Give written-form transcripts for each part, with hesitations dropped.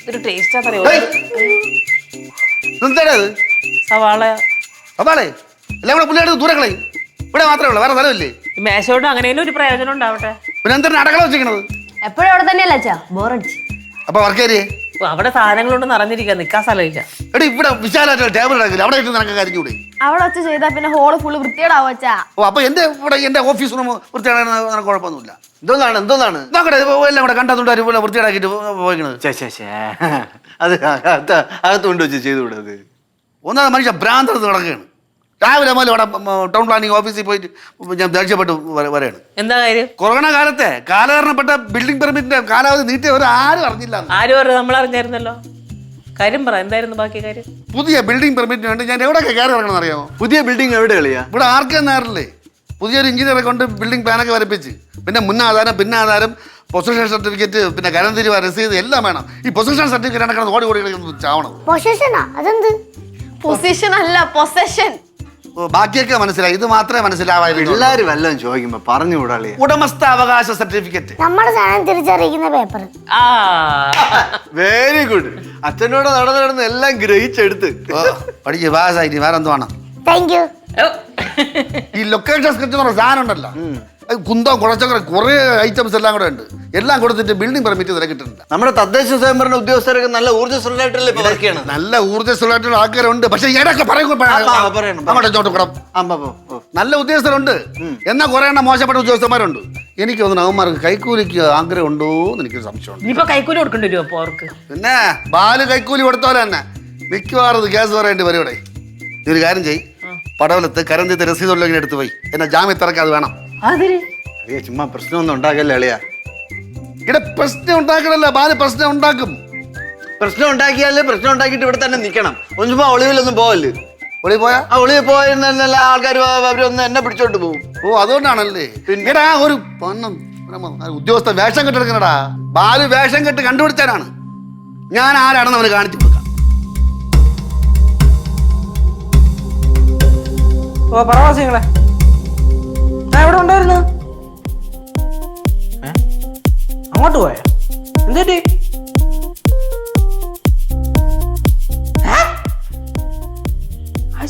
ഇതൊരു ടേസ്റ്റാ പറയോ? സവാള സവാളേ എല്ലാം കൂടെ പുള്ളിയുടെ ദൂരങ്ങളെ ഇവിടെ മാത്രമേ ഉള്ളൂ, വേറെ സ്ഥലമില്ലേ? ഈ മേശോട്ട് അങ്ങനെ ഒരു പ്രയോജനം ഉണ്ടാവട്ടെ. പിന്നെ എന്താണ് അടക്കള വെച്ചിരിക്കണത്? എപ്പോഴും അവിടെ തന്നെയല്ല അച്ഛാ, ബോറടിച്ച്. അപ്പൊ വർക്കേരിയേ അവിടെ സാധനങ്ങളോട് നിറഞ്ഞിരിക്കുക, നിക്കാൻ സ്ഥലമില്ല. എടി ഇവിടെ വിശാലമായിട്ട് ടേബിൾ ഇടാക്കില്ല, അവിടെ ഇട്ട് നിനക്ക് കരിഞ്ഞൂടെ? അവിടെ വെച്ച് ചെയ്താൽ പിന്നെ ഹോള് ഫുള്ള് വൃത്തിയേടാവും അച്ഛാ. ഓ അപ്പൊ എന്റെ ഓഫീസ് റൂം വൃത്തിയാടാൻ നിനക്ക് കുഴപ്പമൊന്നുമില്ല. എന്തോന്നാണ് നോക്കട്ടെ, എല്ലാം കൂടെ കണ്ടതുകൊണ്ട് അതുപോലെ വൃത്തിയാടാക്കിട്ട് പോയിക്കണത്. അത് അകത്ത് കൊണ്ടുവച്ച് ചെയ്തുകൂടത്. ഒന്നാമത് മനുഷ്യ ഭ്രാന്തടുത്ത് നടക്കുകയാണ്. രാവിലെ മുതൽ ഇവിടെ ടൗൺ പ്ലാനിങ് ഓഫീസിൽ പോയിട്ട് ഞാൻ ദേഷ്യപ്പെട്ട് വരെയാണ്. എന്താ കാര്യം? കൊറോണ കാലത്തെ കാലഹരണപ്പെട്ട ബിൽഡിംഗ് പെർമിറ്റിന്റെ കാലാവധി നീട്ടിയവർ ആരും അറിഞ്ഞില്ല. ആരും പറഞ്ഞു, നമ്മൾ അറിഞ്ഞായിരുന്നല്ലോ. കാര്യം പറ, എന്തായിരുന്നു ബാക്കി കാര്യം? പുതിയ ബിൽഡിംഗ് പെർമിറ്റിന് വേണ്ടി ഞാൻ എവിടെയൊക്കെ കയറി ഇറങ്ങണം അറിയാമോ? പുതിയ ബിൽഡിംഗ് എവിടെ കളിയാ? ഇവിടെ ആർക്കും നേരില്ലേ? പുതിയൊരു എഞ്ചിനീയറെ കൊണ്ട് ബിൽഡിംഗ് പ്ലാനൊക്കെ വരപ്പിച്ച് പിന്നെ മുന്നാധാരം പിന്നാധാരം പൊസിഷൻ സർട്ടിഫിക്കറ്റ് പിന്നെ കരംതിരിവ് രസീത് എല്ലാം വേണം. ഈ പൊസിഷൻ സർട്ടിഫിക്കറ്റ് അടക്കണം ഓടി ചാവണം. പൊസിഷൻ അല്ല, പൊസഷൻ. ബാക്കിയൊക്കെ മനസ്സിലായി, ഇത് മാത്രമേ മനസ്സിലാവായിരുന്നു. പിള്ളേര് വല്ലതും ചോദിക്കുമ്പോ പറഞ്ഞു കൂടാളിയ. ഉടമസ്ഥാവകാശ സർട്ടിഫിക്കറ്റ്, നമ്മുടെ സാധനം തിരിച്ചറിയിക്കുന്ന പേപ്പർ. Very good. അച്ഛനോട് നടന്ന് എല്ലാം ഗ്രഹിച്ചെടുത്ത് പഠിച്ച് പാസ്സായി. വേറെ എന്ത് വേണം? Thank you. ഈ ലൊക്കേഷൻ സ്കെച്ച് എന്ന് പറഞ്ഞ സാധനം ഉണ്ടല്ലോ, കുന്തം കുഴച്ചങ്ങനെ കുറെ ഐറ്റംസ് എല്ലാം കൂടെ ഉണ്ട്. എല്ലാം കൊടുത്തിട്ട് ബിൽഡിംഗ് പെർമിറ്റ് തിരക്കിട്ടുണ്ട്. നമ്മുടെ തദ്ദേശ സ്വയംഭരണ ഉദ്യോഗസ്ഥരൊക്കെ നല്ല ഊർജ്ജസ്വലമായിട്ടല്ലേ ഇപ്പൊ വർക്ക് ചെയ്യണം. നല്ല ഊർജ്ജസ്വലമായിട്ടുള്ള ആൾക്കാരുണ്ട്, പക്ഷെ ഇടയ്ക്ക് നല്ല ഉദ്യോഗസ്ഥരുണ്ട്, എന്നാൽ കുറെ എണ്ണം മോശപ്പെട്ട ഉദ്യോഗസ്ഥന്മാരുണ്ട്. എനിക്ക് തോന്നുന്നു അവന്മാർക്ക് കൈക്കൂലിക്ക് ആഗ്രഹം ഉണ്ടോ എന്ന് എനിക്ക് സംശയമുണ്ട്. ഇനിയിപ്പോ കൈക്കൂലി കൊടുക്കേണ്ടി വരുമോ അപ്പൊ അവർക്ക്? പിന്നെ ബാല് കൈക്കൂലി കൊടുത്തോലെ തന്നെ മിക്കവാറും കേസ് പറയേണ്ടി വരും. ഇവിടെ ഒരു കാര്യം ചെയ്യും, പടവലത്ത് കരന്തിത്ത് രസീതുള്ള എടുത്ത് പോയി എന്നെ ജാമ്യത്തിറക്കി. അത് വേണം. അളിയ ചുമ്മാ പ്രശ്നമൊന്നും ഉണ്ടാക്കല്ലേ അളിയ. ഇവിടെ പ്രശ്നം ഉണ്ടാക്കണല്ല, ബാല് പ്രശ്നം ഉണ്ടാക്കും. പ്രശ്നം ഉണ്ടാക്കിയാലേ പ്രശ്നം ഉണ്ടാക്കിയിട്ട് ഇവിടെ തന്നെ നിൽക്കണം. ഒന്നും ഒളിവിലൊന്നും പോവല്ലേ. ഒളി പോയാ ആ ഒളിവിൽ പോയിരുന്ന ആൾക്കാർ അവരൊന്ന് എന്നെ പിടിച്ചോണ്ട് പോകും. ഓ അതുകൊണ്ടാണല്ലേ. പിന്നെ ഒരു ഉദ്യോഗസ്ഥ വേഷം കെട്ടെടുക്കണടാ. ബാല് വേഷം കെട്ട് കണ്ടുപിടിച്ചാലാണ്. ഞാൻ ആരാണെന്ന് അവന് കാണിച്ചു കൊടുക്കാം. ഓ പ്രവാസികളെ, ഞാൻ എവിടെ ഉണ്ടായിരുന്നു? അങ്ങോട്ട് പോയ എന്തേറ്റി?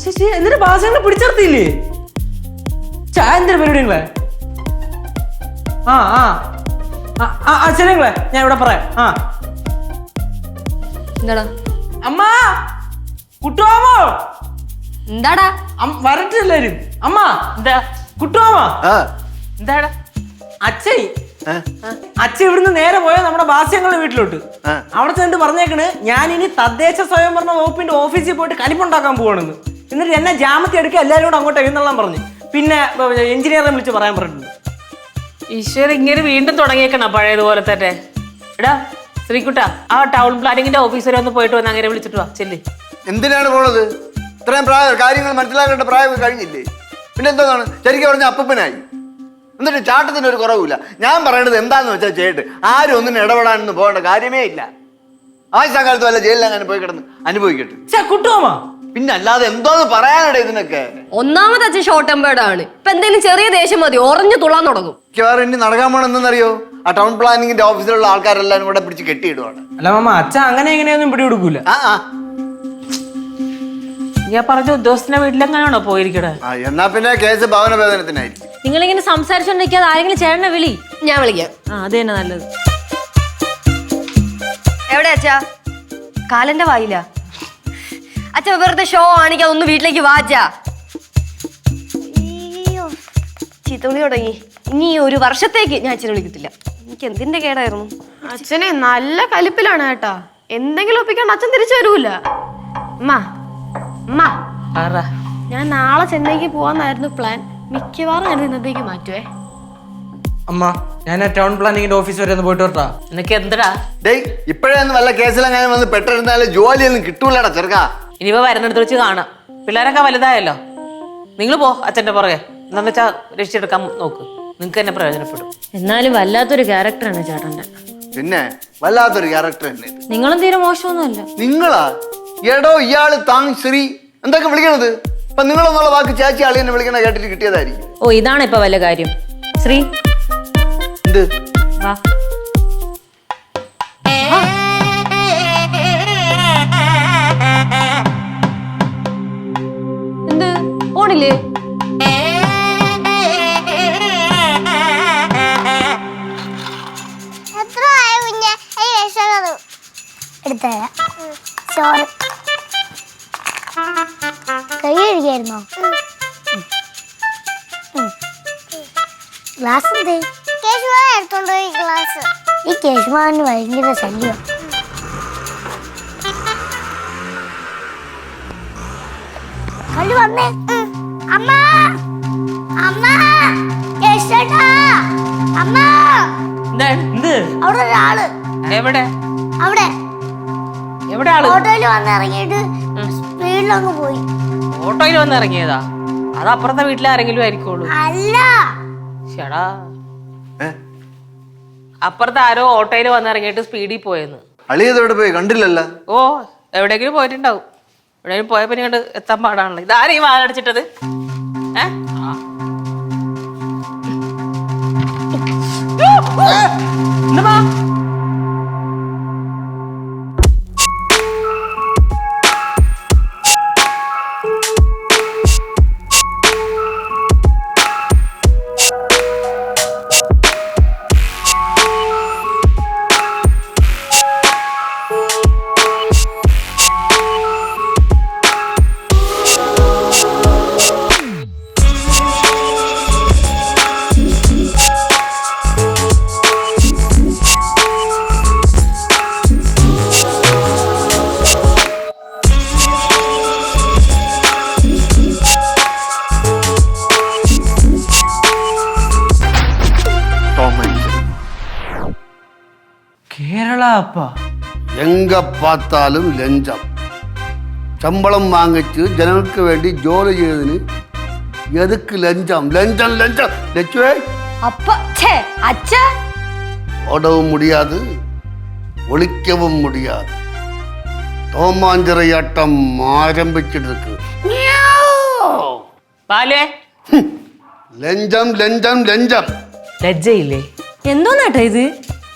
ശശി എന്നിട്ട് ഭാഷകളെ പിടിച്ചെടുത്തില്ലേ? ചായ എന്തൊരു പരിപാടികളെ? ശരിങ്ങളെ, ഞാൻ ഇവിടെ പറയാം. എന്താടാ അമ്മ കുട്ടുവാമോ? എന്താടാ വരട്ടെ എല്ലാരും. അമ്മ എന്താ കുട്ടുവാമോ? എന്താടാ? അച്ഛൻ ഇവിടുന്ന് നേരെ പോയ നമ്മുടെ ഭാസ്യങ്ങളുടെ വീട്ടിലോട്ട്. അവിടെ ചെന്നിട്ട് പറഞ്ഞേക്കണ് ഞാൻ ഇനി തദ്ദേശ സ്വയംഭരണ വകുപ്പിന്റെ ഓഫീസിൽ പോയിട്ട് കലിപ്പുണ്ടാക്കാൻ പോവാണെന്ന്. എന്നിട്ട് എന്നെ ജാമത്തി എടുക്കുക എല്ലാവരും കൂടെ അങ്ങോട്ട് എഴുന്നള്ളാൻ പറഞ്ഞു. പിന്നെ എഞ്ചിനീയറെ വിളിച്ച് പറയാൻ പറഞ്ഞിട്ടുണ്ട്. ഈശ്വര ഇങ്ങനെ വീണ്ടും തുടങ്ങിയേക്കണ പഴയതുപോലെ തന്നെ. എടാ ശ്രീകുട്ട, ആ ടൗൺ പ്ലാനിങ്ങിന്റെ ഓഫീസറെ ഒന്ന് പോയിട്ട് വന്ന് അങ്ങനെ വിളിച്ചിട്ട് വാ. ചെല്ലി. എന്തിനാണ് പോണത്? ഇത്രയും പ്രായം കാര്യങ്ങൾ മനസ്സിലാക്കേണ്ട പ്രായം കഴിഞ്ഞില്ലേ? പിന്നെ എന്താണ് ശരിക്കും പറഞ്ഞ അപ്പനായി. എന്നിട്ട് ചാട്ടത്തിന് ഒരു കുറവില്ല. ഞാൻ പറയേണ്ടത് എന്താന്ന് വെച്ചാൽ ചെയ്യട്ടെ. ആരും ഒന്നിനും ഇടപെടാനൊന്നും പോകേണ്ട കാര്യമേ ഇല്ല. ആഴ്ചക്കാലത്ത് വല്ല ജയിലിൽ അങ്ങനെ പോയി കിടന്ന് അനുഭവിക്കട്ടെ. കുട്ടുവാമ പിന്നെ അല്ലാതെ എന്തോന്ന് പറയാനിട ഇതിനൊക്കെ. ഒന്നാമത് അച്ഛൻ ഷോർട്ട് ടെമ്പേർഡാണ്. ഇപ്പൊ എന്തെങ്കിലും ചെറിയ ദേഷ്യം മതി ഓറഞ്ഞു തുള്ളാൻ തുടങ്ങും. മിക്കവാറും ഇനി നടക്കാൻ പോണെന്നറിയോ? ആ ടൗൺ പ്ലാനിങ്ങിന്റെ ഓഫീസിലുള്ള ആൾക്കാരെല്ലാരും കൂടെ പിടിച്ച് കെട്ടിയിടുവാണ്. അല്ല മാമ, അച്ഛൻ അങ്ങനെ എങ്ങനെയൊന്നും പിടികൊടുക്കൂല. ഞാൻ പറഞ്ഞ ഉദ്യോഗസ്ഥന്റെ വീട്ടിലെങ്ങനെയാണോ പോയിരിക്കണേ? എന്നാ പിന്നെ കേസ് ഭവന വേദനത്തിനായിരിക്കും. നിങ്ങളിങ്ങനെ സംസാരിച്ചോണ്ടിരിക്കാതെ ആരെങ്കിലും ചേട്ടനെ വിളി. ഞാൻ വിളിക്കാം. അത് തന്നെ നല്ലത്. എവിടെ അച്ഛാ? കാലന്റെ വായില്ല അച്ഛ. വെറുതെ ഷോ ആണെങ്കിൽ അതൊന്ന് വീട്ടിലേക്ക് വാച്ചാ. ചീത്തവിളി തുടങ്ങി. ഇനി ഒരു വർഷത്തേക്ക് ഞാൻ അച്ഛനെ വിളിക്കത്തില്ല. എനിക്ക് എന്തിന്റെ കേടായിരുന്നു. അച്ഛനെ നല്ല കലിപ്പിലാണ് കേട്ടാ. എന്തെങ്കിലും ഒപ്പിക്കാണ്ട് അച്ഛൻ തിരിച്ചു വരൂല. ഞാൻ നാളെ ചെന്നൈക്ക് പോവാന്നായിരുന്നു പ്ലാൻ. മിക്കവാറും ഞാൻ ഇന്നത്തേക്ക് മാറ്റുവേ. അമ്മ, ഞാൻ ടൗൺ പ്ലാനിങ്ങിന്റെ ഓഫീസ് വരെ ഒന്ന് പോയിട്ട് വരട്ടാ. നിനക്ക് എന്തിടാ? ഡേയ് ഇപ്പോഴൊന്നും വല്ല കേസിലെങ്ങനെ വന്ന് പെട്ടെടുത്താലും ജോലിയൊന്നും കിട്ടൂലടാ ചെറുക്കാ. ഇനിയിപ്പോ വരുന്നിടത്ത് വെച്ച് കാണാം. പിള്ളേരൊക്കെ വലുതായല്ലോ. നിങ്ങൾ പോ അച്ഛന്റെ പുറകെ. എന്താന്ന് വെച്ചാ രക്ഷിച്ചെടുക്കാൻ നോക്ക്. നിങ്ങക്ക് തന്നെ പ്രയോജനപ്പെടും. എന്നാലും വല്ലാത്തൊരു ക്യാരക്ടറാണ് ചേട്ടന്റെ. പിന്നെ വല്ലാത്തൊരു ക്യാരക്ടർ തന്നെ. നിങ്ങളും തീരെ മോശമൊന്നുമല്ല. നിങ്ങളാ എടോ ഇയാള് താങ് ശ്രീ എന്തൊക്കെ വിളിക്കണത്? അപ്പൊ നിങ്ങളെന്നുള്ള വാക്ക് ചേച്ചി ആളിയെന്നെ വിളിക്കണ കേട്ടിട്ട് കിട്ടിയതായിരിക്കും. ഓ ഇതാണ് ഇപ്പൊ വല്ല കാര്യം. ശ്രീ എന്ത്? വാ. എന്ത് പോണില്ലേ? എത്ര ആയ കുഞ്ഞെ ഈ വിഷമത് എടുത്തരാം. ചോറ് കൈ കഴുകിയായിരുന്നോ? ഗ്ലാസ് എന്തേ? കേശുമാൻ എടുത്തോണ്ട് പോയി ഗ്ലാസ്. ഈ കേശുമാന് ഭയങ്കര ശല്യം. കള്ളി വന്നേ. അമ്മ അമ്മ കേശേട്ടാ അമ്മ എന്താണ്? എന്ത്? അവിടെ ഒരാള് എവിടെ അവിടെ എവിടെ ആള്? ഓട്ടോയിൽ വന്നിറങ്ങിയിട്ട് സ്പീഡിലങ്ങ് പോയി. ഓട്ടോയിൽ വന്ന് ഇറങ്ങിയതാ? അത് അപ്പുറത്തെ വീട്ടിലെ ആരെങ്കിലും ആയിരിക്കുള്ളൂ. അല്ല ചേടാ, അപ്പുറത്ത് ആരോ ഓട്ടോയിൽ വന്ന് ഇറങ്ങിയിട്ട് സ്പീഡിൽ പോയെന്ന്. അളിയത് എവിടെ പോയി കണ്ടില്ലല്ലോ? ഓ, എവിടെയെങ്കിലും പോയിട്ടുണ്ടാവും. എവിടെയെങ്കിലും പോയപ്പോ കണ്ട് എത്താൻ പാടാണല്ലോ. ഇതാരും ഈ വാലടിച്ചിട്ടത്? കേരള അപ്പ എങ്ക പാത്താലും ലഞ്ചം. ശമ്പളം വാങ്ങിച്ച് ജനങ്ങൾക്ക് വേണ്ടി ജോലി ചെയ്തതിന് എതുക്ക് ലഞ്ചം? ലഞ്ചം ലഞ്ചം ലച്ചുവേ. அப்ப அச்ச ஓடவும் முடியாது, ஒழிக்கவும் முடியாது. டோமாஞ்சரையாட்டம் ஆரம்பிச்சிட்டு இருக்கு. ബാലേ, ലഞ്ചം ലഞ്ചം ലഞ്ചം. ലജ്ജയില്ലേ? എന്തോന്നേട്ടാ ഇത്?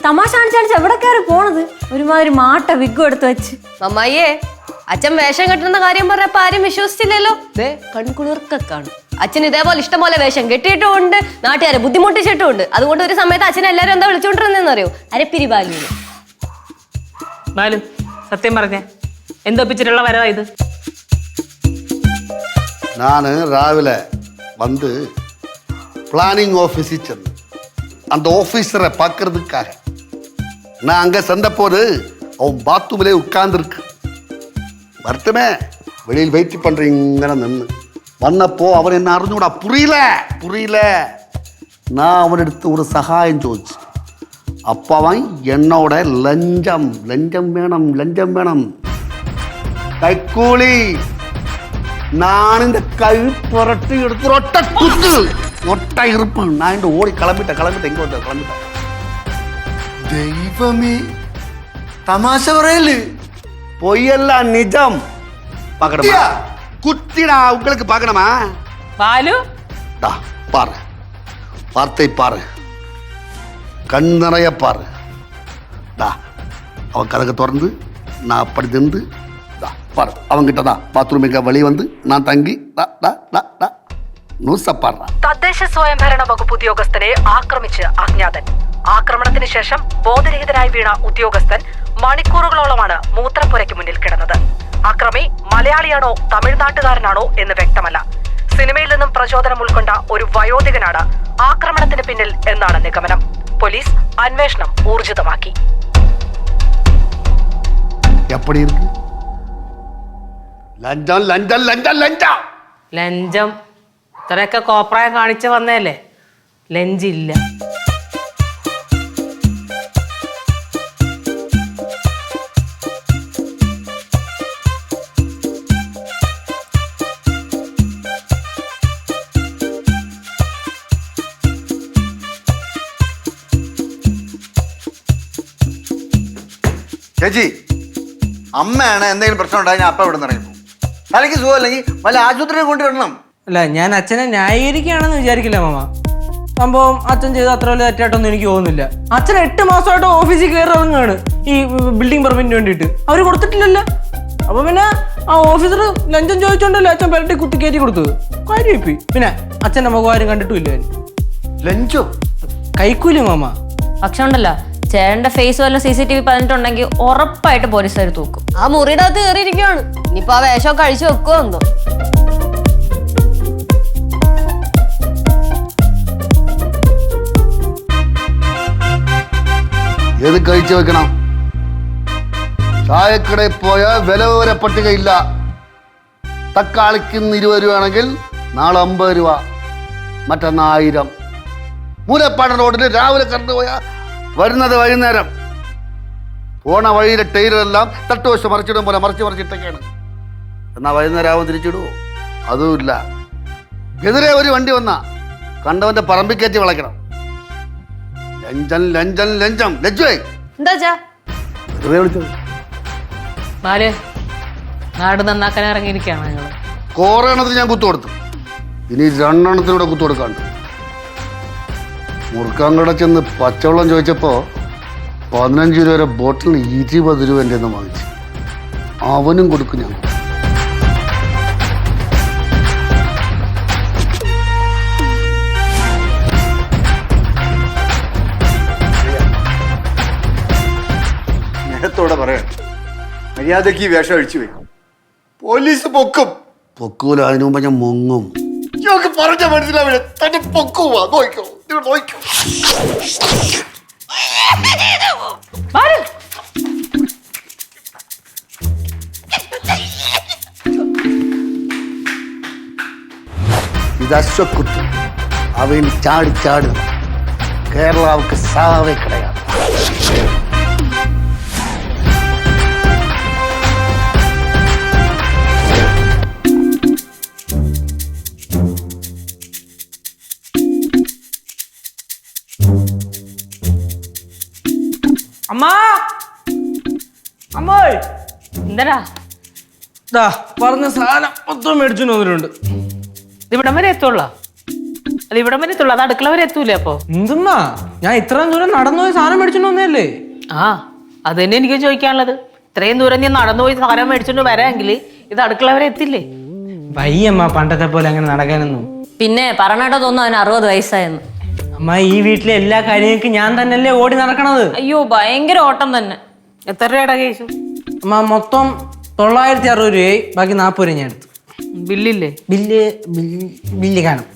തമാശ കാണിച്ചാണിച്ച് എവിടെ കയറി പോണത്? ഒരുമാതിരി മാട്ട വിഗ്ഗും എടുത്ത് വെച്ച്. അമ്മായിയേ, അച്ഛൻ വേഷം കെട്ടുന്ന കാര്യം പറഞ്ഞപ്പോ ആരും വിശ്വസിച്ചില്ലല്ലോ. കൺകുളിർക്കെ കാണും. അച്ഛൻ ഇതേപോലെ ഇഷ്ടംപോലെ വേഷം കെട്ടിയിട്ടുമുണ്ട്, നാട്ടുകാരെ ബുദ്ധിമുട്ടിച്ചിട്ടുമുണ്ട്. അതുകൊണ്ട് ഒരു സമയത്ത് അച്ഛൻ എല്ലാരും എന്താ വിളിച്ചോണ്ടിരുന്നറിയോ? അരപ്പിരി ബാലു. ബാലു, സത്യം പറഞ്ഞേ, എന്തൊപ്പിച്ചിട്ടുള്ള വരവാ ഇത്? நான் ராவில வந்து பிளானிங் ஆஃபீஸில் சென்று அந்த ஆஃபீஸரை பார்க்கறதுக்காக நான் அங்கே சென்றபோது அவன் பாத்ரூமிலே உட்கார்ந்துருக்கு. வரட்டுமே வெளியில் வெயிட் பண்ணுறீங்கிற நின்று வந்தப்போ அவன் என்ன அறிஞ்சுடா புரியல. நான் அவனெடுத்து ஒரு சகாயம் ചോദിച്ചു. அப்போ அவன் என்னோட லஞ்சம் வேணும் கைக்கூலி. நான் இந்த கை புரட்டி எடுத்து ஒட்ட இருப்பு. நான் இந்த ஓடி கிளம்பிட்டேன். எங்க வந்த கிளம்பிட்டேன். ദൈവമേ, തമാശ പറയല്? பொய்யெல்லாம் நிஜம். பார்க்கணுமா? குத்திடா, உங்களுக்கு பார்க்கணுமா? ബാലു, டா பாரு, வார்த்தை பாரு, கண் நிறைய பாரு. டா அவன் கதவை திறந்து நான் அப்படி நின்று பாரு, அவங்கிட்ட தான் பாத்ரூம் எங்க வெளியே வந்து நான் தங்கி നൂസ പാടുക. തദ്ദേശ സ്വയംഭരണ വകുപ്പ് ഉദ്യോഗസ്ഥനെ ആക്രമിച്ച് അജ്ഞാതൻ. ആക്രമണത്തിന് ശേഷം ബോധരഹിതനായി വീണ ഉദ്യോഗസ്ഥൻ മണിക്കൂറുകളോളമാണ് മൂത്രപ്പുരയ്ക്ക് മുന്നിൽ കിടന്നത്. അക്രമി മലയാളിയാണോ തമിഴ്നാട്ടുകാരനാണോ എന്ന് വ്യക്തമല്ല. സിനിമയിൽ നിന്നും പ്രചോദനം ഉൾക്കൊണ്ട ഒരു വയോധികനാണ് ആക്രമണത്തിന് പിന്നിൽ എന്നാണ് നിഗമനം. പോലീസ് അന്വേഷണം ഊർജിതമാക്കി. எப்படி இருக்கு? ലഞ്ചം ലഞ്ചം ലഞ്ചം ലഞ്ചം ലഞ്ചം ഇത്രയൊക്കെ കോപ്രായം കാണിച്ച് വന്നേല്ലേ, ലഞ്ചില്ല. ചേച്ചി, അമ്മയാണ് എന്തെങ്കിലും പ്രശ്നം ഉണ്ടായി ഞാൻ അപ്പ ഇവിടെ നിന്ന് ഇറങ്ങിപ്പോ. തലയ്ക്ക് സുഖമല്ലെങ്കിൽ വല്ല ആശുപത്രിയിൽ കൊണ്ടുവരണം. അല്ല, ഞാൻ അച്ഛനെ ന്യായീകരിക്കുകയാണെന്ന് വിചാരിക്കില്ല മാമ. സംഭവം അച്ഛൻ ചെയ്ത് അത്ര വലിയ തെറ്റായിട്ടൊന്നും എനിക്ക് തോന്നുന്നില്ല. അച്ഛൻ 8 മാസമായിട്ട് ഓഫീസിൽ കയറി ഇറങ്ങുകയാണ് ഈ ബിൽഡിംഗ് പെർമിറ്റിന് വേണ്ടിയിട്ട്. അവർ കൊടുത്തിട്ടില്ലല്ലോ. അപ്പൊ പിന്നെ ആ ഓഫീസർ ലഞ്ചം ചോദിച്ചോണ്ടല്ലോ അച്ഛൻ പെരട്ടി കുത്തി കയറ്റി കൊടുത്തത്. കാര്യമായി. പിന്നെ അച്ഛൻ്റെ മുഖം ആരും കണ്ടിട്ടുമില്ല. ലഞ്ചോ? കൈക്കൂലി മാമ. പക്ഷെ ഉണ്ടല്ലോ, ചേട്ടന്റെ ഫേസ് വല്ല CCTV പതിനെട്ടുണ്ടെങ്കിൽ ഉറപ്പായിട്ട് പോലീസുകാർ തൂക്കും. ആ മുറിയുടെ അകത്ത് കയറിയിരിക്കുകയാണ്. ഇനിയിപ്പോ ആ വേഷമൊക്കെ അഴിച്ചു വെക്കുമോ എന്തോ. ഏത് കഴിച്ചു വെക്കണം? ചായക്കടയിൽ പോയാൽ വില വരെ പട്ടികയില്ല. തക്കാളിക്ക് 20 രൂപയാണെങ്കിൽ നാളെ 50 രൂപ, മറ്റന്നാ 1000. മൂലപ്പാട റോഡിൽ രാവിലെ കറണ്ട് പോയാൽ വരുന്നത് വൈകുന്നേരം. പോണ വഴിയിലെ ടൈലെല്ലാം തട്ടുവശം മറിച്ചിടും പോലെ മറിച്ചിട്ടൊക്കെയാണ്. എന്നാൽ വൈകുന്നേരം ആവും തിരിച്ചിടുവോ? അതുമില്ല. എതിരെ ഒരു വണ്ടി വന്നാ കണ്ടവന്റെ പറമ്പിൽ കയറ്റി വിളയ്ക്കണം. ലഞ്ചം ലജ്ജുവേ. എന്താ വെറുതെ വിളിച്ചത്. ബാല്, നാട് നന്നാക്കാൻ ഇറങ്ങിയിരിക്കുകയാണ് ഞങ്ങൾ. കോറെണ്ണത്തിന് ഞാൻ കുത്തു കൊടുത്തു. ഇനി 2 എണ്ണത്തിലൂടെ കുത്തു കൊടുക്കാണ്ട്. മുറുക്കാങ്കട ചെന്ന് പച്ചവെള്ളം ചോദിച്ചപ്പോ 15 രൂപ വരെ ബോട്ടിലിന് 20 രൂപ എൻ്റെ നിന്ന് വാങ്ങിച്ചു. അവനും കൊടുക്കും ഞാൻ. നേരത്തോടെ പറയാം, മര്യാദക്ക് ഈ വേഷം അഴിച്ചു വെക്കും. പോലീസ് പൊക്കും. പൊക്കൂല, അതിനു മുമ്പ് ഞാൻ മുങ്ങും. ഞങ്ങൾക്ക് പറഞ്ഞ മനസ്സിലാവില്ല. തന്നെ പൊക്കുവാ. നോക്കോ നോക്കോ. ഇത് അശ്വക്കുത്ത്. അവൻ ചാടി കേരളാവുക്ക് സാവേ കിടയാ. അമ്മാ, അമ്മോ, എന്താടാ പറഞ്ഞ സാധനം മൊത്തം മേടിച്ചു വന്നിട്ടുണ്ട്. ഇത് ഇവിടം വരെ എത്തുള്ള? അല്ല, ഇവിടം വരെ എത്തുള്ളൂ. അത് അടുക്കള വരെ എത്തൂലേ? അപ്പൊ എന്തുമ്മാ, ഞാൻ ഇത്രയും ദൂരം നടന്നു പോയി സാധനം മേടിച്ചോണ്ട് വന്നതല്ലേ? ആ, അത് തന്നെ എനിക്ക് ചോദിക്കാനുള്ളത്. ഇത്രയും ദൂരം ഞാൻ നടന്നു പോയി സാധനം മേടിച്ചോണ്ട് വരാമെങ്കിൽ ഇത് അടുക്കള വരെ എത്തില്ലേ? വയ്യമ്മ പണ്ടത്തെ പോലെ അങ്ങനെ നടക്കാനൊന്നും. പിന്നെ പറഞ്ഞിട്ടോ തോന്നുന്നു അവന് 60 വയസ്സായെന്ന്. അമ്മ, ഈ വീട്ടിലെ എല്ലാ കാര്യങ്ങൾക്കും ഞാൻ തന്നെയല്ലേ ഓടി നടക്കണത്. അയ്യോ, ഭയങ്കര ഓട്ടം തന്നെ. എത്ര രൂപയുടെ കേസു? അമ്മ, മൊത്തം 960 രൂപയായി. ബാക്കി 40 രൂപ ഞാൻ എടുത്തു. ബില്ലില്ലേ? ബില്ല് കാണും.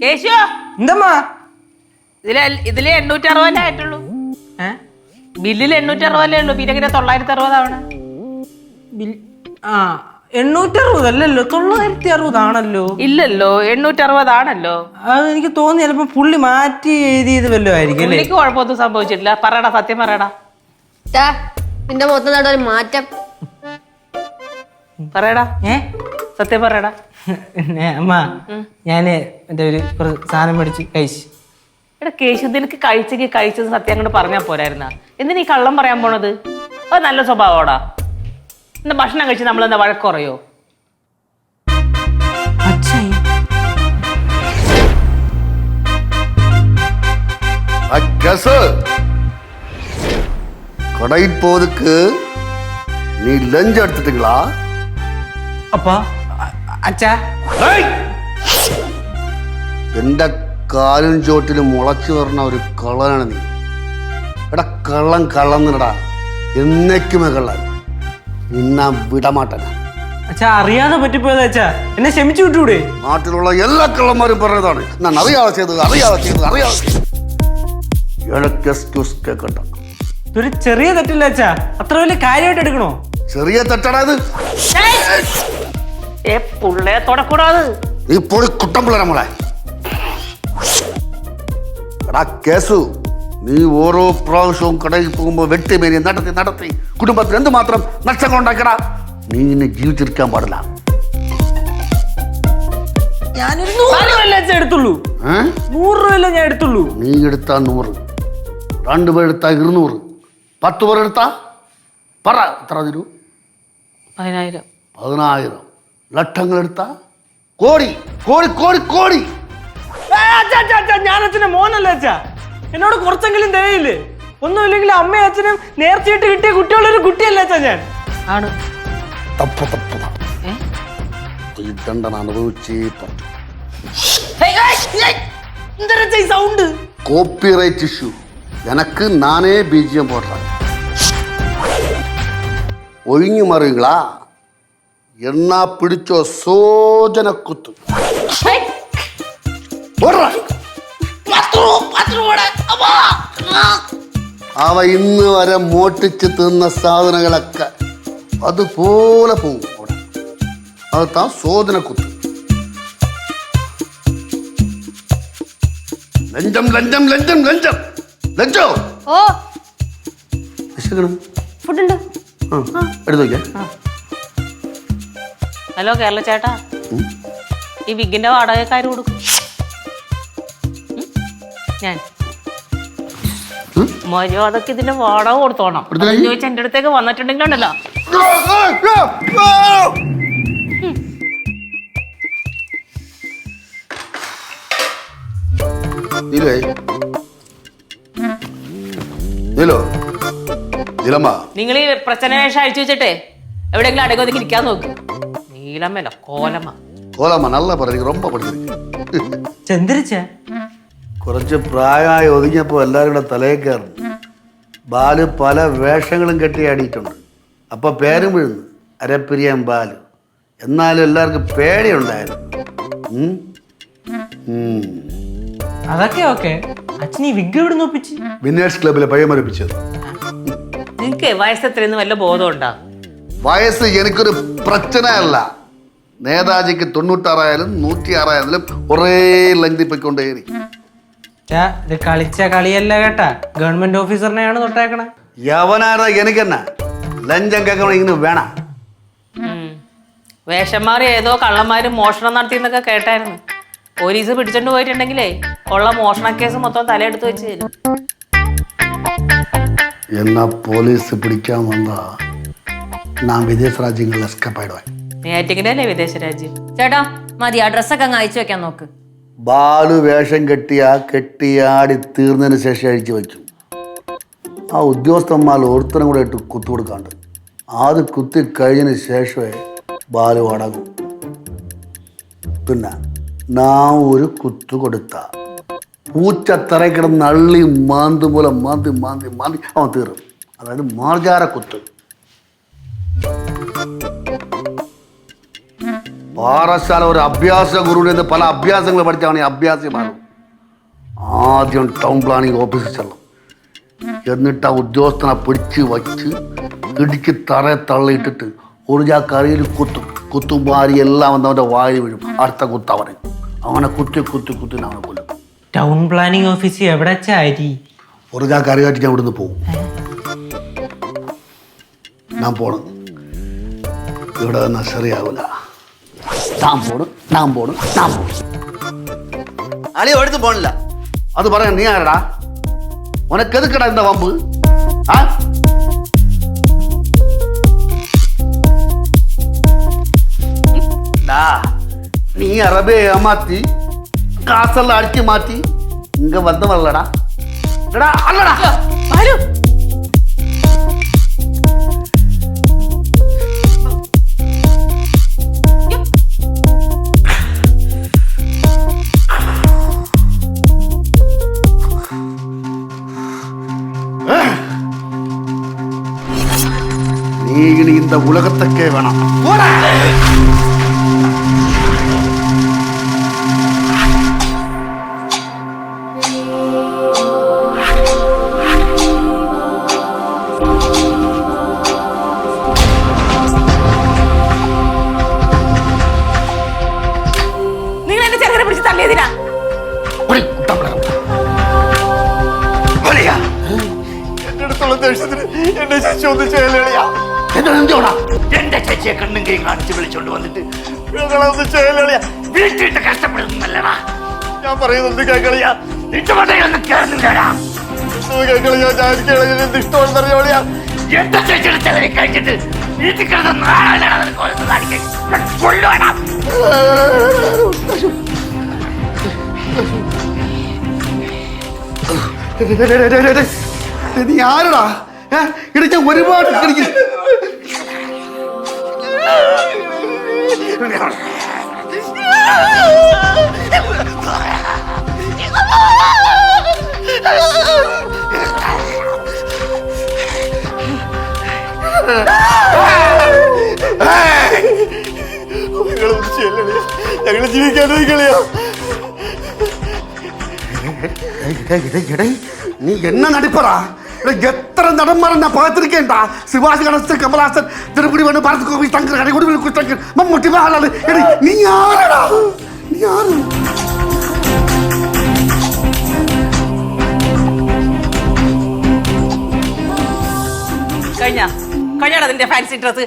കേശു, എന്തമ്മാ? ഇതില് 860 ആയിട്ടുള്ളൂ. ബില്ലിൽ 860 ഉള്ളൂ. പിന്നെ 960 ആവണം. 860 അല്ലല്ലോ, 960 ആണല്ലോ. ഇല്ലല്ലോ, 860 ആണല്ലോ. അത് എനിക്ക് തോന്നി ചിലപ്പോ പുള്ളി മാറ്റി എഴുതിയത് വല്ലോ ആയിരിക്കും. എനിക്ക് കുഴപ്പമൊന്നും സംഭവിച്ചിട്ടില്ല. പറയടാ, സത്യം പറയടാ. നിന്റെ മൊത്തം നാട് ഒരു മാറ്റം. പറയടാ, സത്യം പറയടാ. അമ്മ, ഞാന് എന്റെ കുറച്ച് സാധനം മേടിച്ച് കഴിച്ചു. എടാ കേശു, നിനക്ക് കഴിച്ചത് സത്യം അങ്ങോട്ട് പറഞ്ഞാൽ പോരായിരുന്ന? എന്തിനാ ഈ കള്ളം പറയാൻ പോണത്? അത് നല്ല സ്വഭാവോടാ. എന്താ ഭക്ഷണം കഴിച്ച് നമ്മളെന്താ വഴക്കുറയോ? கடையில் போறதுக்கு நீ லஞ்ச் எடுத்துட்டீங்களா? அப்பா, അച്ഛാ, എന്റെ കാലും ചോട്ടിലും മുളച്ചു പറഞ്ഞ ഒരു കള്ളനാണ് നീ. എടാ കള്ളന്നിടാ, എന്നേക്കുമേ കള്ളൻ. നിന്നാ വിടമാട്ടനാ. അച്ഛാ, അറിയാതെ പറ്റിപ്പോയതാ അച്ഛാ, എന്നെ ക്ഷമിച്ചു വിട്ടൂടെ? നാട്ടിലുള്ള എല്ലാ കള്ളന്മാരും പറഞ്ഞതാണ്. ഞാൻ അറിയാതെ ചെയ്തത്. എനിക്ക് എക്സ്ക്യൂസ് കേൾക്കണ്ട. ഇതൊരു ചെറിയ തെറ്റില്ല അച്ഛാ, അത്ര വലിയ കാര്യമായിട്ട് എടുക്കണോ? ചെറിയ തെറ്റാടാ ഇത്. പുള്ളയെ തൊടക്കൂടാത്. നീ പോയി കുട്ടം പിള്ളേരെ മോളെ. എടാ കേസു, നീ ഓരോ പ്രാവശ്യവും കടയിൽ പോകുമ്പോൾ വെട്ടിമേരി നടത്തി കുടുംബത്തിന് എന്തുമാത്രം നഷ്ടങ്ങൾ ഉണ്ടാക്കടാ. നീ ഇന്നെ ജീവിച്ചിരിക്കാൻ പാടില്ല. ഞാനൊരു 100 രൂപ എടുത്തുള്ളൂ. 100 രൂപ ഞാൻ എടുത്തുള്ളൂ. നീ എടുത്താ 100, 2 പേർ എടുത്താ 200, 10 പേർ എടുത്താ പറ എത്ര തരൂ? 10,000. 10000 ലക്ഷങ്ങൾ എടുത്താ കോടി കോടി കോടി കോടി. ഞാൻ അച്ഛന്റെ മോനല്ലേ അച്ഛാ, എന്നോട് കുറച്ചെങ്കിലും ദയയില്ലേ? ഒന്നുമില്ലെങ്കിൽ അമ്മയും അച്ഛനും നേർച്ചയായിട്ട് കിട്ടിയ കുട്ടികളൊരു കുട്ടിയല്ലേ അച്ഛാ ഞാൻ? ആണ്. തപ്പ ഈ ദണ്ഡന അനുഭവിച്ചേ പറ്റൂ. സൗണ്ട് കോപ്പിറൈറ്റ് ഇഷ്യൂ எனக்கு நானே BGM போடுறேன். ஒழுங்கி மாறுங்களா? என்ன பிடிச்சோ சோஜன குத்து അവ ഇന്ന് വരെ മോട്ടിച്ച് തിന്ന സാധനങ്ങളൊക്കെ അതുപോലെ പോകും അവിടെ. അത് താൻ സോദന കുത്ത്. ലഞ്ചം ലഞ്ചം ലഞ്ചം ലഞ്ചം ലഞ്ചോ. ഓ വിശക്കണം. ഫുഡ് ഉണ്ട്. എടുത്തു നോക്കിയാ. ഹലോ കേരള ചേട്ടാ, ഈ വിഗിന്റെ വാടകക്കാര് കൊടുക്കും. ഞാൻ മര്യാദക്ക് ഇതിന്റെ വാടക കൊടുത്തോണം. ചോദിച്ചാൽ എന്റെ അടുത്തേക്ക് വന്നിട്ടുണ്ടെങ്കിലുണ്ടല്ലോ നിങ്ങൾ ഈ പ്രശ്ന വേഷം അഴിച്ചു വെച്ചിട്ടേ എവിടെയെങ്കിലും അടങ്ങി ഇരിക്കാൻ നോക്ക്. നീലമ്മല്ല കോലമ്മ. കോലമ്മ നല്ല പറഞ്ഞു, ரொம்ப പഠിച്ചിരിക്കും. ചന്ദ്രിച്ച കുറച്ച് പ്രായമായി ഒതുങ്ങിയപ്പോൾ എല്ലാവരും കൂടെ തലയിൽ കയറുന്നു. ബാലു പല വേഷങ്ങളും കെട്ടി ആടിയിട്ടുണ്ട്. അപ്പൊ പേരും വീഴുന്നു, അരപ്പിരിയാൻ ബാലു. എന്നാലും എല്ലാവർക്കും പേടിയുണ്ടായിരുന്നു. അതൊക്കെ ഓക്കെ. അച്ഛൻ ഈ വിഗ് എവിടെ നോപ്പിച്ച്? വിന്നേഴ്സ് ക്ലബിലെ പയ്യമരപ്പിച്ചത്. നിങ്ങക്ക് വയസ്സ് എത്രയെന്ന് വല്ല ബോധം ഉണ്ടാ? വയസ്സ് എനിക്കൊരു പ്രശ്നമല്ല. നേതാജിക്ക് 96 ആയാലും 106 ആയാലും ഒരേ ലെങ്തി പൊയ്ക്കൊണ്ടേരി. ഇത് കളിച്ച കളിയല്ല കേട്ടാ, ഗവൺമെന്റ് ഓഫീസറിനെയാണ് തൊട്ടേക്കണേ. യവനാരാ എനിക്കെന്നാ ലഞ്ചം കേൾക്കണം ഇങ്ങനെ വേണം. വേഷന്മാർ ഏതോ കള്ളന്മാര് മോഷണം നടത്തിയെന്നൊക്കെ കേട്ടായിരുന്നു. പോലീസ് പിടിച്ചോണ്ട് പോയിട്ടുണ്ടെങ്കിലേ ഉള്ള മോഷണ കേസ് മൊത്തം തലയെടുത്ത് വെച്ച് തരും. എന്നാ പോലീസ് പിടിക്കാൻ വന്നാ ഞാൻ വിദേശ രാജ്യങ്ങളിൽ എസ്കേപ്പ് ആയിടുവാൻ. നെയ്യാറ്റിങ്ങരല്ലേ വിദേശ രാജ്യം? ചേട്ടാ മതി, ആ ഡ്രസ്സൊക്കെ അങ്ങ് അയച്ചു വെക്കാൻ നോക്ക്. ബാലു വേഷം കെട്ടിയാടി തീർന്നതിന് ശേഷം അഴിച്ചു വയ്ക്കും. ആ ഉദ്യോഗസ്ഥന്മാർ ഒരുത്തരം കൂടെ ഇട്ട് കുത്തു കൊടുക്കാണ്ട് അത് കുത്തി കഴിഞ്ഞതിന് ശേഷമേ ബാലു അടങ്ങും. പിന്നെ നാം ഒരു കുത്തു കൊടുത്ത പൂച്ച തറയിൽ കിടന്ന് അള്ളി മാന്ത് പോലെ മാന്തി മാന്തി മാന്തി അവൻ തീറും. അതായത് മാർജാര കുത്ത്. പാറശാല ഒരു അഭ്യാസ ഗുരുവിൽ നിന്ന് പല അഭ്യാസങ്ങൾ പഠിച്ചാണ് ഈ അഭ്യാസി മാറും. ആദ്യം ടൗൺ പ്ലാനിങ് ഓഫീസിൽ ചെല്ലും. എന്നിട്ട് ആ ഉദ്യോഗസ്ഥനെ പിടിച്ച് വച്ച് ഇടുക്കി തറയെ തള്ളിയിട്ടിട്ട് ഒരു കറിയിൽ കുത്തും വാരി എല്ലാം വന്ന് അവൻ്റെ വാരി വീഴും. അടുത്ത കുത്ത് അവനെ കുത്തി അവനെ കൊല്ലും. ടൗൺ പ്ലാനിങ് ഓഫീസ് എവിടെ അരി? ഒരു കറി കാട്ടി ഞാൻ ഇവിടുന്ന് പോകും. ഞാൻ പോണം. ഇവിടെ വന്നാൽ ശരിയാവില്ല. ഞാൻ പോണം. അളി എടുത്ത് പോണില്ല. അത് പറയാൻ നീ ആരടാ? ഉനക്കെതുക്കടാ இந்த വമ്പ്? നീ അറബിയെ ഏമാത്തി കാസെല്ലാം അടിച്ചു മാറ്റി ഇങ്ങ വന്നവല്ലടാ. അല്ലടാ நீ இனி இந்த உலகத்துக்கே வேணாம். നിങ്ങൾ എന്റെ ചെറുകനെ പിടിച്ച് തള്ളിയതിനാ? എന്റെ ചേച്ചി ഒന്ന് ചെയ്യലളിയാ. എന്റെ ചേച്ചിയെ കണ്ണും കൈ കാണിച്ച് വിളിച്ചോണ്ട് വന്നിട്ട് ഒന്ന് ചെയ്യലളിയാ. വീട്ടിട്ട് കഷ്ടപ്പെടുന്നല്ലടാ. ഞാൻ പറയുന്നത് കേക്കളിയാ. ഇഷ്ടപ്പെട്ടൊന്നും കേൾക്കുന്നില്ലടാ. കേക്കളിയാ. ഞാൻ കേള ഇഷ്ടമെന്നറിയോളിയാ. എന്റെ ചേച്ചിയുടെ ചെലവിൽ കഴിച്ചിട്ട് നീ ആരടാ? ഇടയ്ക്ക് ഞാൻ ഒരുപാട് കളിക്കും. ഞങ്ങള് ജീവിക്കാണ്ടിരിക്കളിയോ? നീ എന്നെ നടിപ്പറാ. എത്ര നടന്മാരെ ഞാൻ പാത്തിരിക്കേണ്ട. ശിവാജി ഗണേശൻ, കമലഹാസൻ, തിരുപ്പതി വേണു, ഭാരത് ഗോപി, ശങ്കർ, അടിപൊളി കുട്ടങ്കർ, മമ്മൂട്ടി, മോഹൻലാൽ. നീ ആരടാ? നീ ആരും കഴിഞ്ഞാടാ നിന്റെ ഫാൻസി ഡ്രസ്?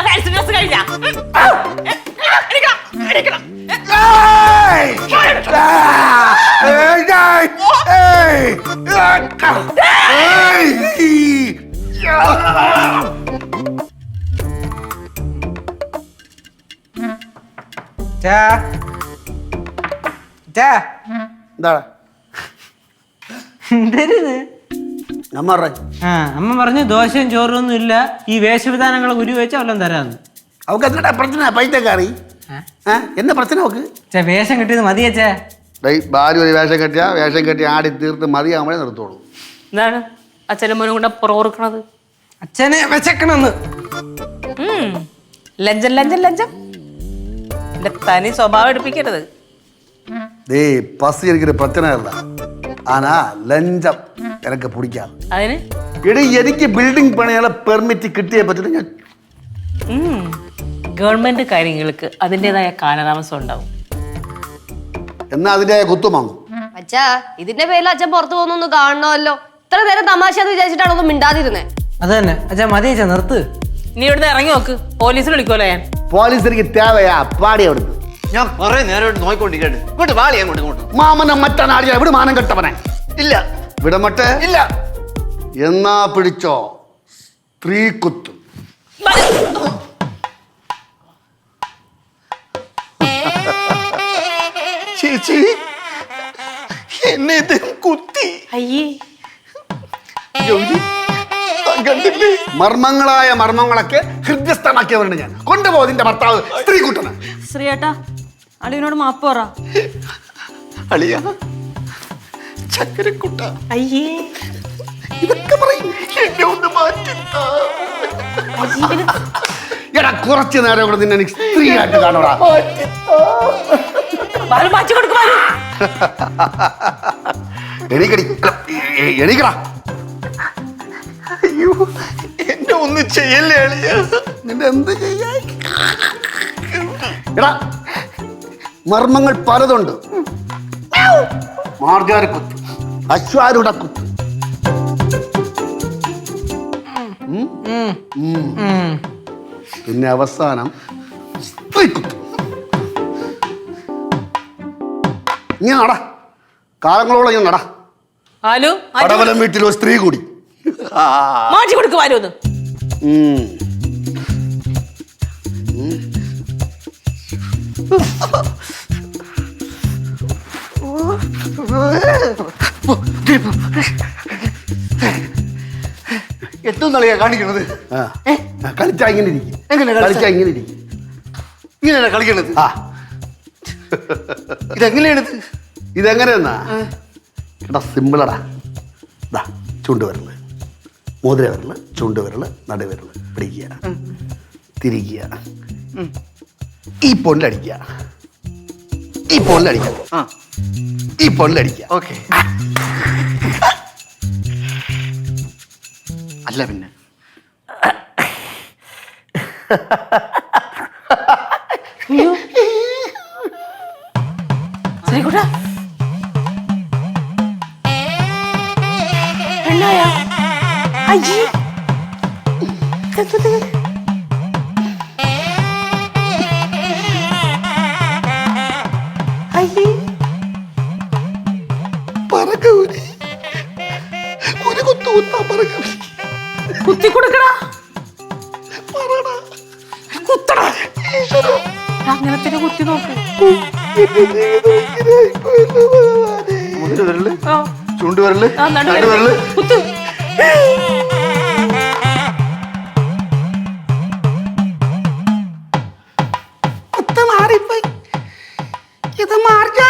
ഫാൻസി ഡ്രസ് കഴിഞ്ഞാ? എന്താ അമ്മ പറഞ്ഞു ദോശയും ചോറും ഒന്നും ഇല്ല, ഈ വേഷവിധാനങ്ങളെ ഗുരു വെച്ചാൽ വല്ലതും തരാന്ന്. അവക്ക് എന്താ പ്രശ്ന? പൈസക്കാറി എന്താ പ്രശ്നം അവക്ക്? വേഷം കിട്ടിയത് മതിയച്ചേ. ഭാര്യ ഒരു വേഷം കെട്ടി ആടി തീർത്ത് മതിയാകുമ്പോഴേ നിർത്തോളൂ. എന്താണ് അച്ഛനും മോനും കൂടെ പുറകോർക്കണത്? അച്ഛനെ വിശക്കണമെന്ന്. ലഞ്ചം ലഞ്ചം ലഞ്ചം എന്റെ തനി സ്വഭാവം എടുപ്പിക്കരുത്. பசி இருக்கிற பிரச்சனை இல்லை, ஆனா லஞ்சம் எனக்கு பிடிக்காது. അതിന് എനിക്ക് ബിൽഡിംഗ് പണിയാനുള്ള പെർമിറ്റ് കിട്ടിയേ പറ്റില്ല. ഞാൻ ഗവൺമെന്റ് കാര്യങ്ങൾക്ക് അതിൻ്റെതായ കാലതാമസം ഉണ്ടാവും. എന്നാ അതിന്റെ കുത്തും വാങ്ങും. അച്ഛാ ഇതിന്റെ പേരിൽ അച്ഛൻ പുറത്തു പോകുന്നൊന്ന് കാണണമല്ലോ. ഇത്ര നേരം തമാശ എന്ന് വിചാരിച്ചിട്ടാണ് ഒന്നും മിണ്ടാതിരുന്നേ. അത് തന്നെ അച്ഛാ, മതി അച്ഛാ, നിർത്ത്. നീ ഇവിടുന്ന് ഇറങ്ങി നോക്ക്, പോലീസിന് വിളിക്കുമല്ലോ ഞാൻ. പോലീസ് എനിക്ക് തേവയാ? പാടി അവിടുന്ന്. ഞാൻ കുറെ നേരം നോക്കിക്കൊണ്ടിരിക്കട്ടെ. ഇങ്ങോട്ട് വാളി, അങ്ങോട്ട് മാമനെ മറ്റനാടിയ ഇവിടെ മാനം കെട്ടവനെ. ഇല്ല വിടമട്ടെ. ഇല്ല. എന്നാ പിടിച്ചോ, സ്ത്രീ കുത്തു. ചേച്ചി എന്നെ ഇത് കുത്തി. അയ്യേ ഗൗരി, കണ്ടില്ലേ? മർമ്മങ്ങളായ മർമ്മങ്ങളൊക്കെ ഹൃദയസ്ഥമാക്കിയവരുണ്ട് ഞാൻ. കൊണ്ടുപോകും ഭർത്താവ് സ്ത്രീ കുട്ടനെ. ശ്രീയേട്ടാ അളിയനോട് മാപ്പ് പറ. അളിയ ചക്കരക്കുട്ട, അയ്യേ ഇതൊക്കെ പറയും. എന്നെ ഒന്ന് മാറ്റിത്താ. എടാ കുറച്ചു നേരം കൂടെ നിന്നെ എനിക്ക് സ്ത്രീയായിട്ട് കാണൂടാ. മാറ്റി കൊടുക്കും. എണീക്കടി, എണീക്കടാ. അയ്യോ, എന്നെ ഒന്ന് ചെയ്യല്ലേ അളിയ. നിന്നെ എന്ത് ചെയ്യാൻ? എടാ മർമ്മങ്ങൾ പലതുണ്ട്. മാർജാര കുത്ത്, അശ്വാരൂഢ കുത്ത്, പിന്നെ അവസാനം സ്ത്രീ കുത്ത്. ഞാൻ നടാ, കാലങ്ങളോളം ഞാൻ നടാ. ആലു പടവലം വീട്ടിലോ സ്ത്രീ കൂടി. മാറ്റി കൊടുക്കും ആലു ഒന്ന്. എത്തുന്നളിയാ കാണിക്കണത്. കളിച്ചാ ഇങ്ങനെ ഇരിക്കും. എങ്ങനെ കളിച്ചാ ഇങ്ങനെ ഇരിക്കും. ഇങ്ങനെയാണ് കളിക്കണത്? ഇതെങ്ങനെയാണിത്? ഇതെങ്ങനെയെന്നാ എടാ സിമ്പിളടാ. ദാ ചൂണ്ടുവിരല്, മോതിരവിരല്, ചൂണ്ടുവിരല്, നടുവിരല് പിടിക്കുക, തിരിക്കുക, ഈ പൊന്നിലടിക്കുക, ഈ പൊന്നിലടിക്കുക, ഈ പൊന്നിലടിക്കുക. ഓക്കെ. അല്ല പിന്നെ ശ്രീകുട്ട അയ്യേ അയ്യേ പറക്ക ഒരു കുത്തു കുത്താ പറക്ക. കുത്തി കൊടുക്കടാ. പറടാ. അങ്ങനെ തന്നെ കുത്തി നോക്ക്. മുതിര വിരല് ആ, ചൂണ്ട് വിരല് ആ, നടുവിരല്. രണ്ട് വിരല് കുത്ത്. കുത്ത് മാറിപ്പോയി. ഇത് മാർജാ